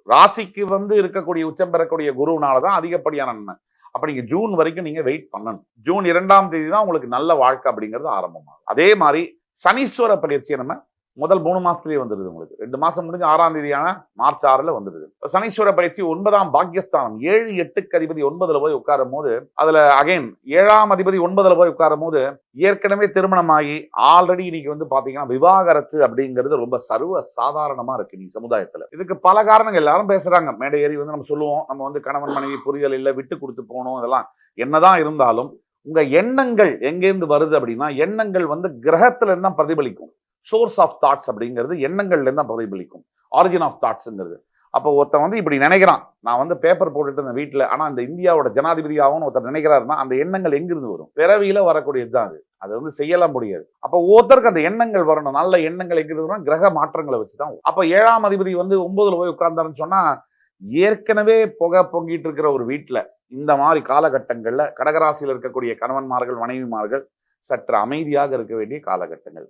ராசிக்கு இருக்கக்கூடிய உச்சம் பெறக்கூடிய குருனாலதான் அதிகப்படியான நன்மை. அப்ப நீங்க ஜூன் வரைக்கும் நீங்க வெயிட் பண்ணணும். ஜூன் 2ஆம் தேதி தான் உங்களுக்கு நல்ல வாழ்க்கை அப்படிங்கிறது ஆரம்பமாகும். அதே மாதிரி சனீஸ்வர பயிற்சியை நம்ம முதல் 3 மாசத்துலயே வந்துருது. உங்களுக்கு 2 மாசம் முடிஞ்சு 6ஆம் தேதியான மார்ச் 6ல வந்துருது. சனீஸ்வர பயிற்சி 9ஆம் பாக்கியஸ்தானம் 7 8க்கு அதிபதி 9ல போய் உட்காரும் போது அதுல அகைன் 7ஆம் அதிபதி 9ல போய் உட்காரும் போது ஏற்கனவே திருமணமாகி ஆல்ரெடி இன்னைக்கு பாத்தீங்கன்னா விவாகரத்து அப்படிங்கிறது ரொம்ப சர்வ சாதாரணமா இருக்கு நீ சமுதாயத்துல. இதுக்கு பல காரணங்கள் எல்லாரும் பேசுறாங்க. மேடை ஏறி நம்ம சொல்லுவோம், நம்ம கணவன் மனைவி புரிதல் இல்ல, விட்டு கொடுத்து போகணும், இதெல்லாம் என்னதான் இருந்தாலும் உங்க எண்ணங்கள் எங்கேருந்து வருது அப்படின்னா எண்ணங்கள் கிரகத்துல இருந்து தான் பிரதிபலிக்கும். சோர்ஸ் ஆஃப் தாட்ஸ் அப்படிங்கிறது எண்ணங்கள்ல இருந்து பிரதிபலிக்கும். ஆரிஜின் ஆஃப் தாட்ஸ்ங்கிறது. அப்போ ஒருத்தன் இப்படி நினைக்கிறான், நான் பேப்பர் போட்டுட்டு இருந்த வீட்டுல, ஆனா இந்த இந்தியாவோட ஜனாதிபதி ஆகும்னு ஒருத்தர் நினைக்கிறாருன்னா அந்த எண்ணங்கள் எங்கிருந்து வரும்? பிறவியில வரக்கூடியதுதான் அது. அது செய்யலாம் முடியாது. அப்ப ஒருத்தருக்கு அந்த எண்ணங்கள் வரணும். நல்ல எண்ணங்கள் எங்கிருந்து வரும்? கிரக மாற்றங்களை வச்சுதான். அப்ப 7ஆம் அதிபதி 9ல போய் உட்கார்ந்தாருன்னு சொன்னா ஏற்கனவே புகை பொங்கிட்டு இருக்கிற ஒரு வீட்டுல இந்த மாதிரி காலகட்டங்கள்ல கடகராசியில் இருக்கக்கூடிய கணவன்மார்கள் மனைவிமார்கள் சற்று அமைதியாக இருக்க வேண்டிய காலகட்டங்கள்.